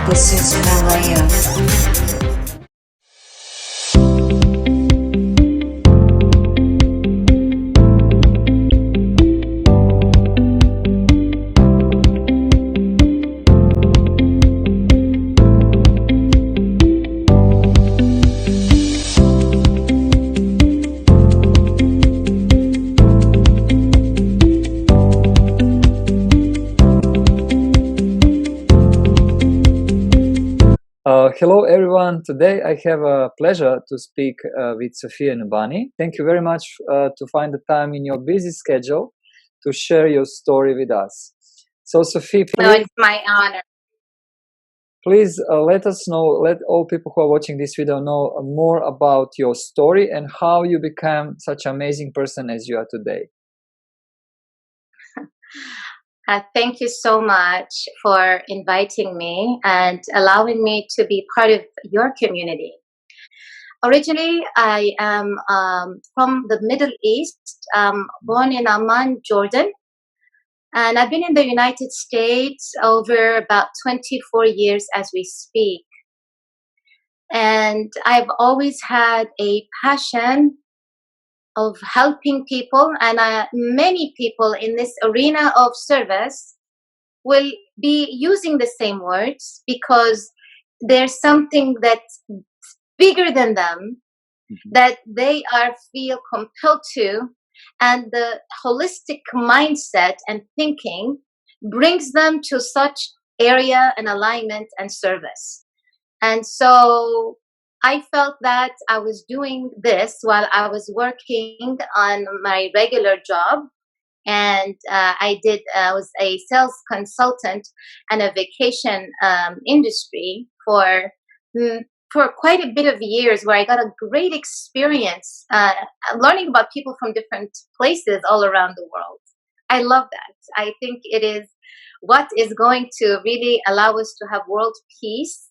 This is Malaya. Hello everyone. Today I have a pleasure to speak with Sofie Nubani. Thank you very much to find the time in your busy schedule to share your story with us. So Sofie, No, it's my honor. please let us know, let all people who are watching this video know more about your story and how you became such an amazing person as you are today. Thank you so much for inviting me and allowing me to be part of your community. Originally, I am from the Middle East, born in Amman, Jordan. And I've been in the United States over about 24 years as we speak. And I've always had a passion of helping people, and many people in this arena of service will be using the same words because there's something that's bigger than them that they feel compelled to, and the holistic mindset and thinking brings them to such area and alignment and service. And so I felt that I was doing this while I was working on my regular job, and I was a sales consultant and a vacation industry for quite a bit of years, where I got a great experience learning about people from different places all around the world. I love that. I think it is what is going to really allow us to have world peace,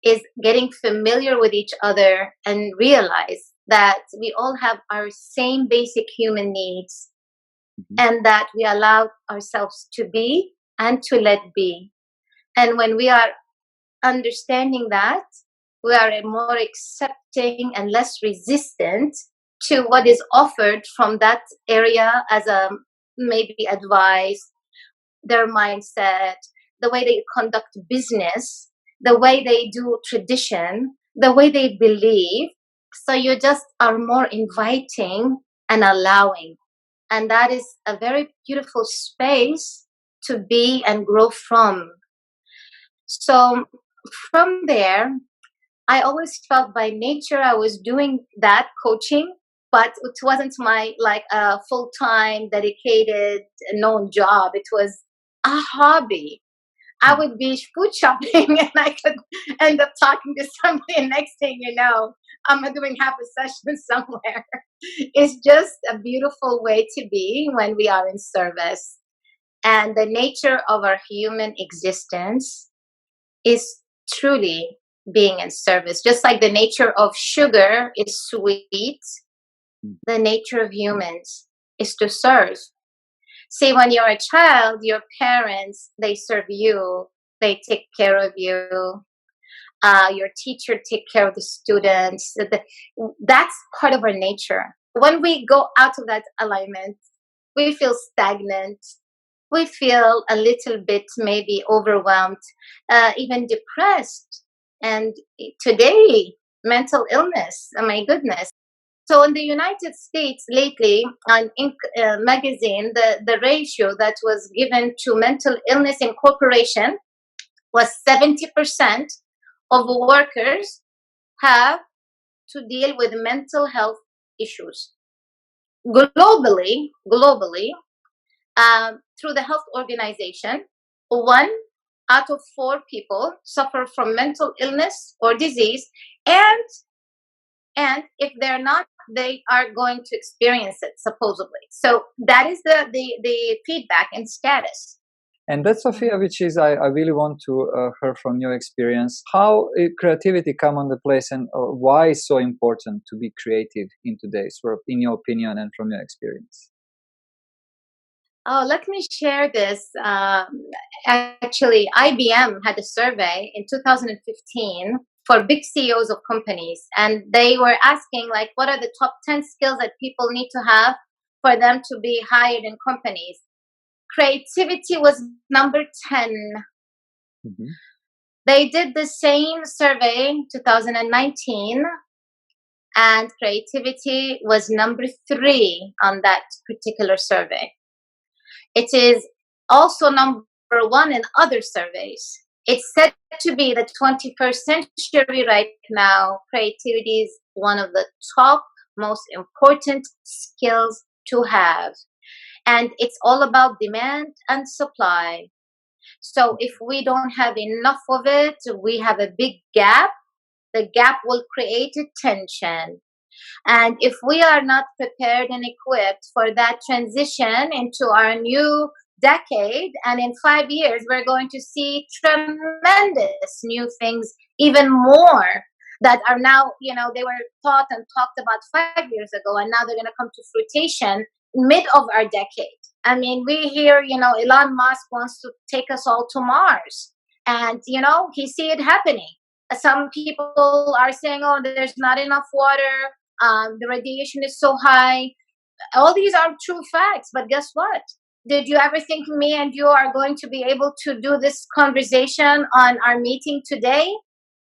is getting familiar with each other and realize that we all have our same basic human needs, and that we allow ourselves to be and to let be. And when we are understanding that, we are more accepting and less resistant to what is offered from that area as a maybe advice, their mindset, the way they conduct business, the way they do tradition, the way they believe. So you just are more inviting and allowing. And that is a very beautiful space to be and grow from. So from there, I always felt by nature I was doing that coaching, but it wasn't my full-time, dedicated, known job. It was a hobby. I would be food shopping and I could end up talking to somebody, and next thing you know, I'm doing half a session somewhere. It's just a beautiful way to be when we are in service. And the nature of our human existence is truly being in service. Just like the nature of sugar is sweet, the nature of humans is to serve. See, when you're a child, your parents, they serve you, they take care of you. Your teacher take care of the students. That's part of our nature. When we go out of that alignment, we feel stagnant. We feel a little bit maybe overwhelmed, even depressed. And today, mental illness, oh my goodness. So in the United States lately, on Inc. Magazine, the ratio that was given to mental illness in corporation was 70% of workers have to deal with mental health issues. Globally, through the health organization, 1 out of 4 people suffer from mental illness or disease, and if they're not, they are going to experience it, supposedly. So that is the feedback and status. And that's, Sofia, which is I really want to hear from your experience. How creativity come on the place, and why is so important to be creative in today's world, in your opinion and from your experience? Oh, let me share this. Actually, IBM had a survey in 2015 for big CEOs of companies, and they were asking, like, what are the top 10 skills that people need to have for them to be hired in companies? Creativity was number 10. Mhm. They did the same survey in 2019, and creativity was number 3 on that particular survey. It is also number 1 in other surveys. It's said to be the 21st century right now. Creativity is one of the top most important skills to have. And it's all about demand and supply. So if we don't have enough of it, we have a big gap. The gap will create a tension. And if we are not prepared and equipped for that transition into our new decade, and in 5 years, we're going to see tremendous new things, even more that are now, they were thought and talked about 5 years ago, and now they're going to come to fruition mid of our decade. I mean, we hear, Elon Musk wants to take us all to Mars, and, he see it happening. Some people are saying, oh, there's not enough water, the radiation is so high. All these are true facts, but guess what? Did you ever think me and you are going to be able to do this conversation on our meeting today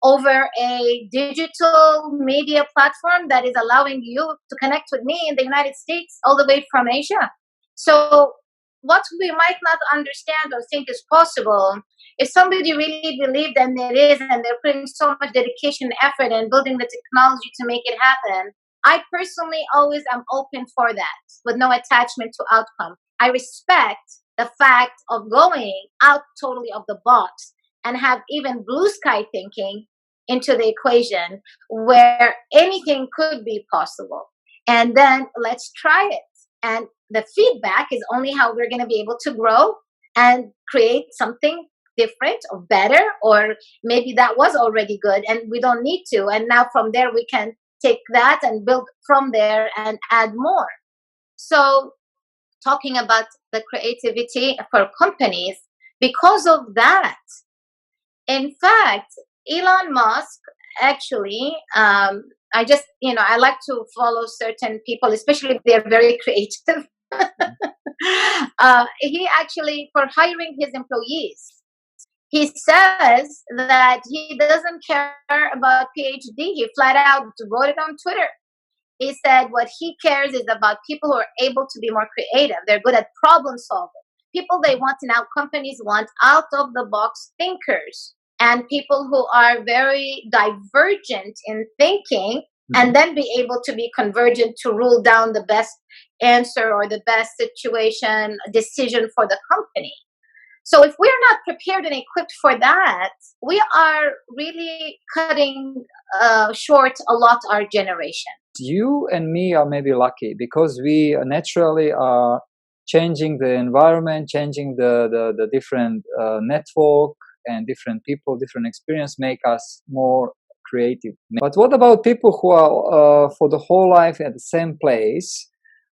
over a digital media platform that is allowing you to connect with me in the United States all the way from Asia? So what we might not understand or think is possible, if somebody really believed and it is, and they're putting so much dedication and effort in building the technology to make it happen, I personally always am open for that with no attachment to outcome. I respect the fact of going out totally of the box and have even blue sky thinking into the equation where anything could be possible. And then let's try it. And the feedback is only how we're going to be able to grow and create something different or better, or maybe that was already good and we don't need to. And now from there, we can take that and build from there and add more. So talking about the creativity for companies, because of that, in fact, Elon Musk actually, I just, I like to follow certain people, especially if they're very creative. He actually, for hiring his employees, he says that he doesn't care about PhD. He flat out wrote it on Twitter. He said what he cares is about people who are able to be more creative. They're good at problem solving. People they want now, companies want out of the box thinkers and people who are very divergent in thinking, and then be able to be convergent to rule down the best answer or the best situation decision for the company. So if we're not prepared and equipped for that, we are really cutting short a lot our generation. You and me are maybe lucky because we naturally are changing the environment, changing the different network, and different people, different experience make us more creative. But what about people who are for the whole life at the same place,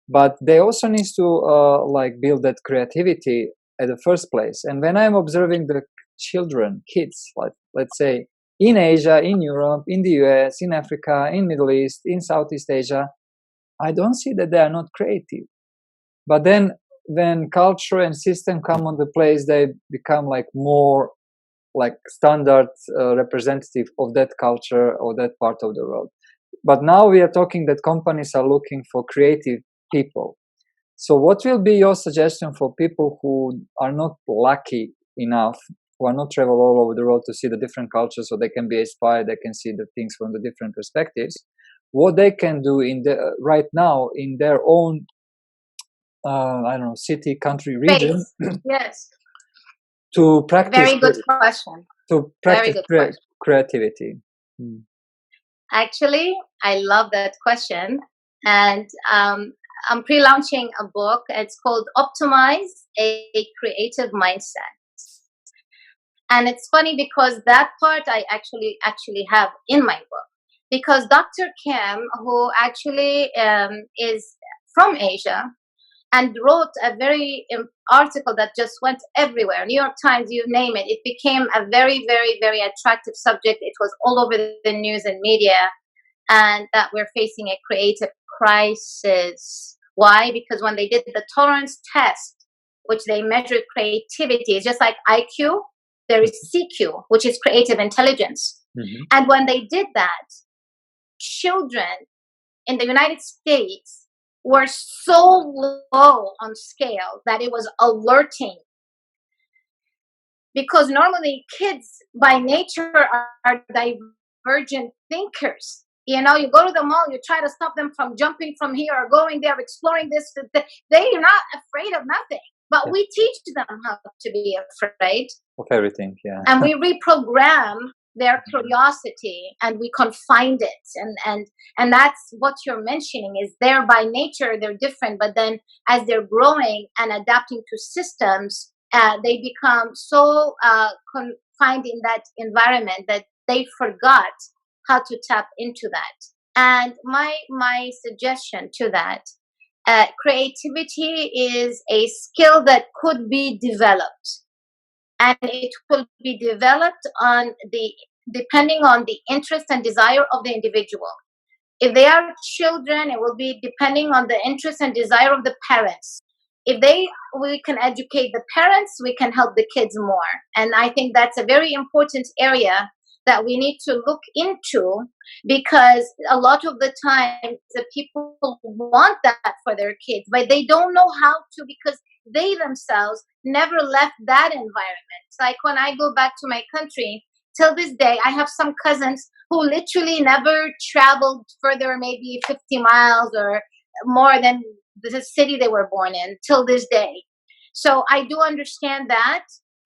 but they also need to build that creativity at the first place? And when I'm observing the children, kids, like let's say in Asia, in Europe, in the US, in Africa, in Middle East, in Southeast Asia, I don't see that they are not creative. But then when culture and system come on the place, they become more standard representative of that culture or that part of the world. But now we are talking that companies are looking for creative people. So what will be your suggestion for people who are not lucky enough, who are not travel all over the world to see the different cultures, so they can be inspired, they can see the things from the different perspectives, what they can do right now in their own, city, country, region, yes, to practice. Very good question. To practice creativity. Actually, I love that question, and I'm pre-launching a book. It's called Optimize a Creative Mindset. And it's funny because that part I actually have in my book. Because Dr. Kim, who actually is from Asia, and wrote a very article that just went everywhere. New York Times, you name it. It became a very, very, very attractive subject. It was all over the news and media, and that we're facing a creative crisis. Why? Because when they did the tolerance test, which they measured creativity, it's just like IQ, there is CQ, which is creative intelligence. Mm-hmm. And when they did that, children in the United States were so low on scale that it was alerting. Because normally kids by nature are divergent thinkers. You know, you go to the mall, you try to stop them from jumping from here or going there, exploring this. They're not afraid of nothing. But we teach them how to be afraid. Of everything, yeah. And we reprogram their curiosity and we confine it. And that's what you're mentioning is they're by nature, they're different. But then as they're growing and adapting to systems, they become so confined in that environment that they forgot how to tap into that. And my suggestion to that, creativity is a skill that could be developed, and it will be developed depending on the interest and desire of the individual. If they are children, it will be depending on the interest and desire of the parents. If we can educate the parents, we can help the kids more. And I think that's a very important area that we need to look into, because a lot of the time the people want that for their kids, but they don't know how to, because they themselves never left that environment. It's like when I go back to my country, till this day, I have some cousins who literally never traveled further, maybe 50 miles or more than the city they were born in, till this day. So I do understand that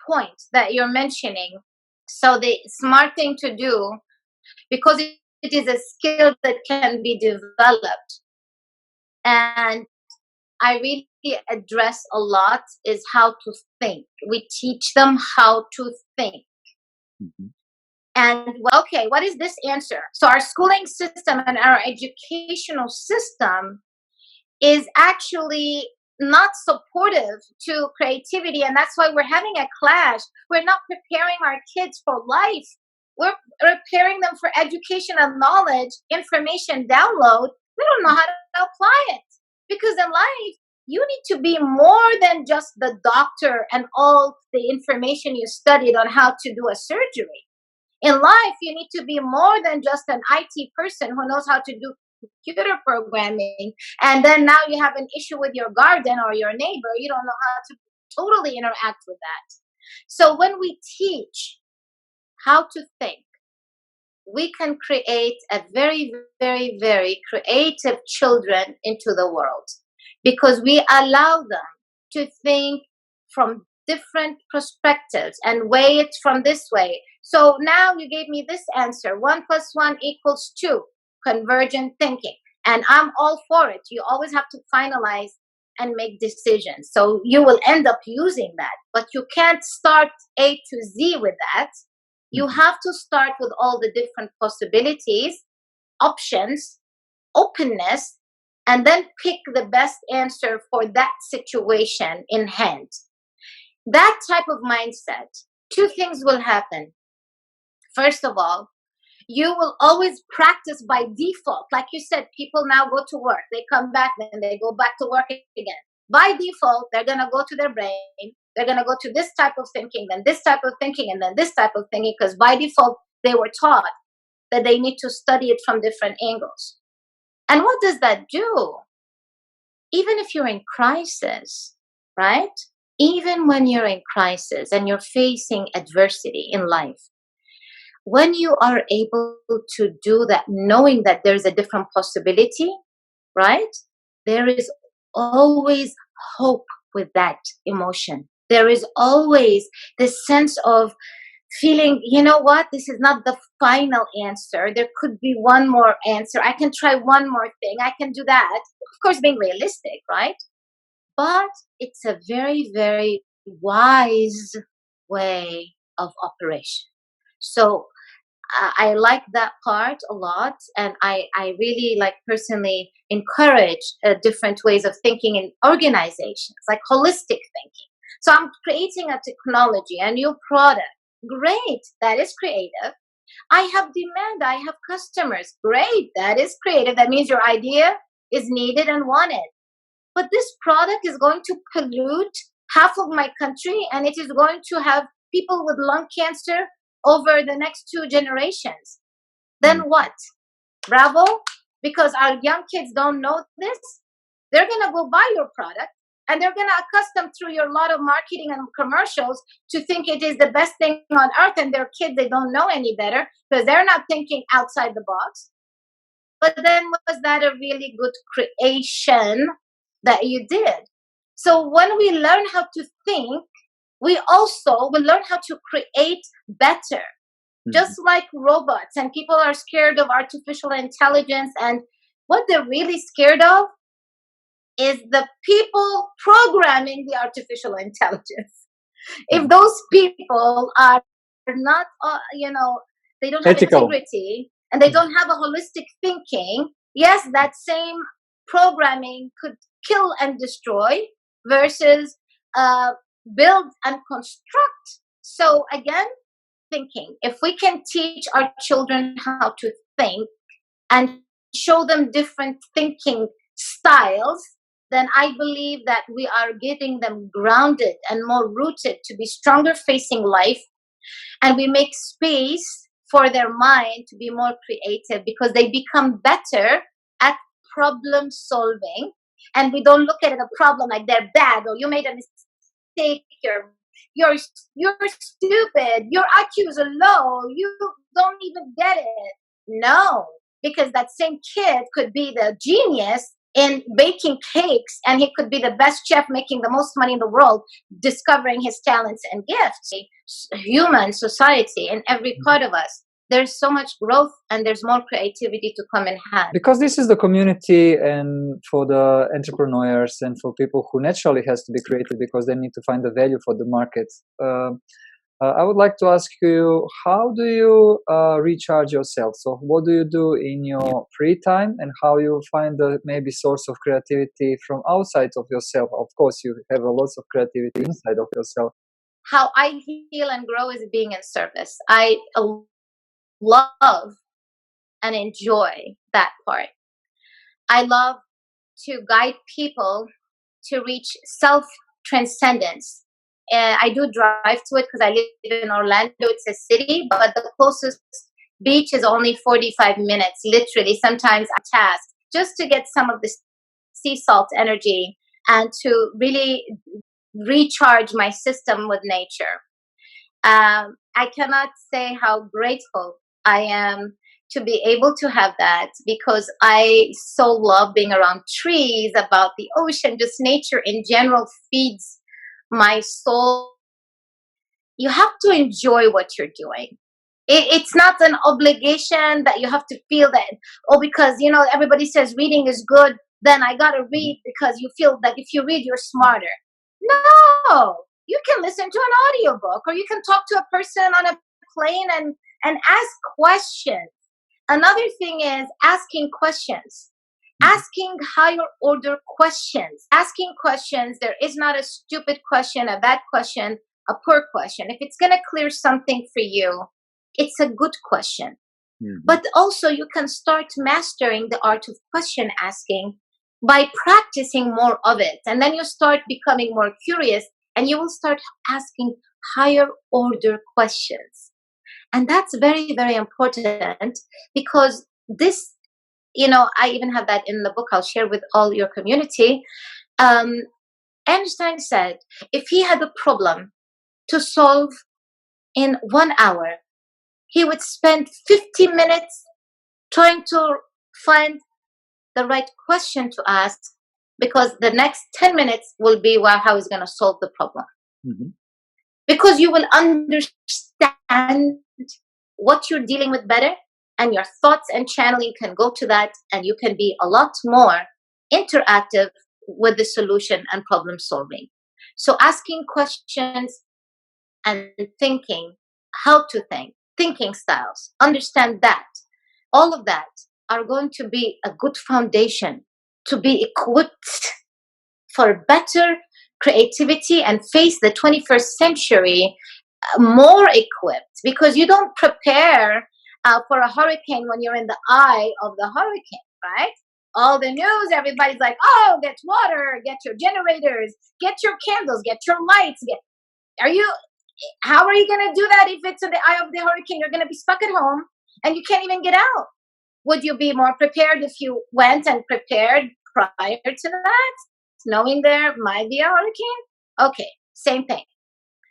point that you're mentioning. So the smart thing to do, because it is a skill that can be developed, and I really address a lot, is how to think. We teach them how to think. Mm-hmm. And well, okay, what is this answer? So our schooling system and our educational system is actually not supportive to creativity, and that's why we're having a clash. We're not preparing our kids for life. We're preparing them for education and knowledge, information download. We don't know how to apply it, because in life you need to be more than just the doctor and all the information you studied on how to do a surgery. In life, you need to be more than just an IT person who knows how to do computer programming, and then now you have an issue with your garden or your neighbor, you don't know how to totally interact with that. So when we teach how to think, we can create a very, very, very creative children into the world, because we allow them to think from different perspectives and weigh it from this way. So now you gave me this answer, 1 + 1 = 2. Convergent thinking, and I'm all for it. You always have to finalize and make decisions, so you will end up using that, but you can't start A to Z with that. You have to start with all the different possibilities, options, openness, and then pick the best answer for that situation in hand. That type of mindset, 2 things will happen. First of all, you will always practice by default. Like you said, people now go to work, they come back, then they go back to work again. By default, they're going to go to their brain, they're going to go to this type of thinking, then this type of thinking, and then this type of thinking, because by default, they were taught that they need to study it from different angles. And what does that do? Even if you're in crisis, right? Even when you're in crisis and you're facing adversity in life, when you are able to do that, knowing that there's a different possibility, right? There is always hope with that emotion. There is always this sense of feeling, you know what, this is not the final answer. There could be one more answer. I can try one more thing. I can do that. Of course, being realistic, right? But it's a very, very wise way of operation. So I like that part a lot, and I really like personally encourage different ways of thinking in organizations, like holistic thinking. So I'm creating a technology, a new product. Great, that is creative. I have demand, I have customers. Great, that is creative. That means your idea is needed and wanted. But this product is going to pollute half of my country, and it is going to have people with lung cancer over the next 2 generations. Then what? Bravo? Because our young kids don't know this, they're going to go buy your product, and they're going to accustom through your lot of marketing and commercials to think it is the best thing on earth, and their kids, they don't know any better because they're not thinking outside the box. But then was that a really good creation that you did? So when we learn how to think, we also will learn how to create better. Just like robots, and people are scared of artificial intelligence, and what they're really scared of is the people programming the artificial intelligence. If those people are not, they don't have Ethical. integrity, and they don't have a holistic thinking, yes, that same programming could kill and destroy versus build and construct. So again, thinking. If we can teach our children how to think and show them different thinking styles, then I believe that we are getting them grounded and more rooted to be stronger facing life. And we make space for their mind to be more creative because they become better at problem solving. And we don't look at a problem like they're bad or you made a mistake, you're stupid, your IQs are low, you don't even get it. No, because that same kid could be the genius in baking cakes, and he could be the best chef making the most money in the world, discovering his talents and gifts. Human society in every part of us, there's so much growth and there's more creativity to come in hand. Because this is the community, and for the entrepreneurs and for people who naturally has to be creative because they need to find the value for the market. I would like to ask you, how do you recharge yourself? So what do you do in your free time, and how you find the maybe source of creativity from outside of yourself? Of course, you have a lot of creativity inside of yourself. How I heal and grow is being in service. I love and enjoy that part. I love to guide people to reach self-transcendence. I do drive to it because I live in Orlando. It's a city, but the closest beach is only 45 minutes, literally. Sometimes I task just to get some of the sea salt energy and to really recharge my system with nature. I cannot say how grateful I am to be able to have that, because I so love being around trees, about the ocean, just nature in general feeds my soul. You have to enjoy what you're doing. It's not an obligation that you have to feel that, oh, because, everybody says reading is good, then I got to read because you feel that if you read, you're smarter. No, you can listen to an audiobook, or you can talk to a person on a plane and ask questions. Another thing is asking questions. Asking higher order questions. Asking questions. There is not a stupid question, a bad question, a poor question. If it's going to clear something for you, it's a good question. But also you can start mastering the art of question asking by practicing more of it. And then you start becoming more curious, and you will start asking higher order questions. And that's very, very important, because this, I even have that in the book I'll share with all your community. Einstein said if he had a problem to solve in 1 hour, he would spend 50 minutes trying to find the right question to ask, because the next 10 minutes will be how he's going to solve the problem. Because you will understand what you're dealing with better, and your thoughts and channeling can go to that, and you can be a lot more interactive with the solution and problem solving. So asking questions and thinking how to think. thinking styles. Understand that. All of that are going to be a good foundation to be equipped for better creativity and face the 21st century more equipped, because you don't prepare for a hurricane when you're in the eye of the hurricane, right? All the news, everybody's like, oh, get water, get your generators, get your candles, get your lights. How are you going to do that if it's in the eye of the hurricane? You're going to be stuck at home and you can't even get out. Would you be more prepared if you went and prepared prior to that, knowing there might be a hurricane? Okay, same thing.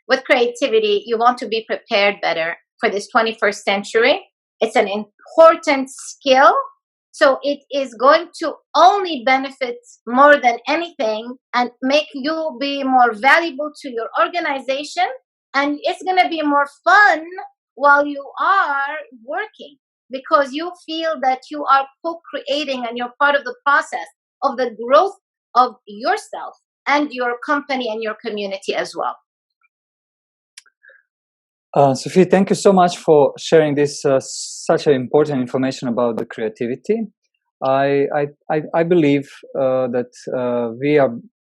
With creativity, you want to be prepared better for this 21st century. It's an important skill. So it is going to only benefit more than anything and make you be more valuable to your organization. And it's going to be more fun while you are working, because you feel that you are co-creating and you're part of the process of the growth of yourself and your company and your community as well. Sofie, thank you so much for sharing this such an important information about the creativity. I believe that we are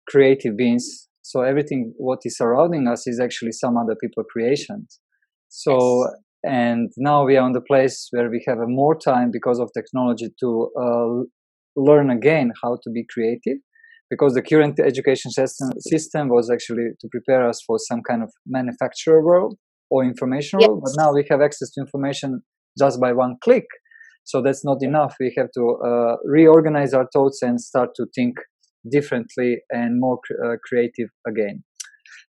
creative beings, so everything what is surrounding us is actually some other people's creations. So, yes. And now we are on the place where we have more time because of technology to learn again how to be creative, because the current education system was actually to prepare us for some kind of manufacturer world or information world, but now we have access to information just by one click. So that's not enough. We have to reorganize our thoughts and start to think differently and more creative again.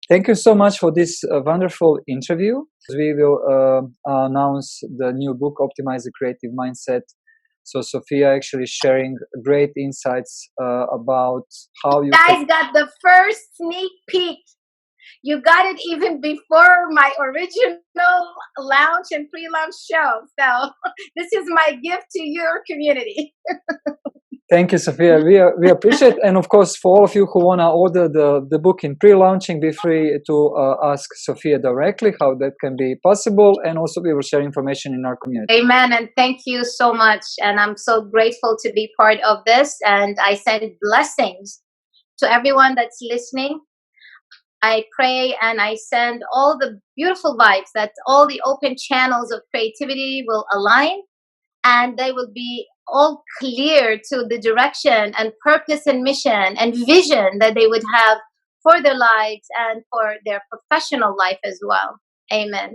Thank you so much for this wonderful interview. We will announce the new book, Optimize the Creative Mindset. So Sophia actually sharing great insights about how you guys got the first sneak peek. You got it even before my original launch and pre-launch show. So this is my gift to your community. Thank you, Sophia. We appreciate, and of course, for all of you who want to order the book in pre-launching, be free to ask Sophia directly how that can be possible, and also we will share information in our community. Amen, and thank you so much, and I'm so grateful to be part of this, and I send blessings to everyone that's listening. I pray and I send all the beautiful vibes that all the open channels of creativity will align, and they will be all clear to the direction and purpose and mission and vision that they would have for their lives and for their professional life as well. Amen.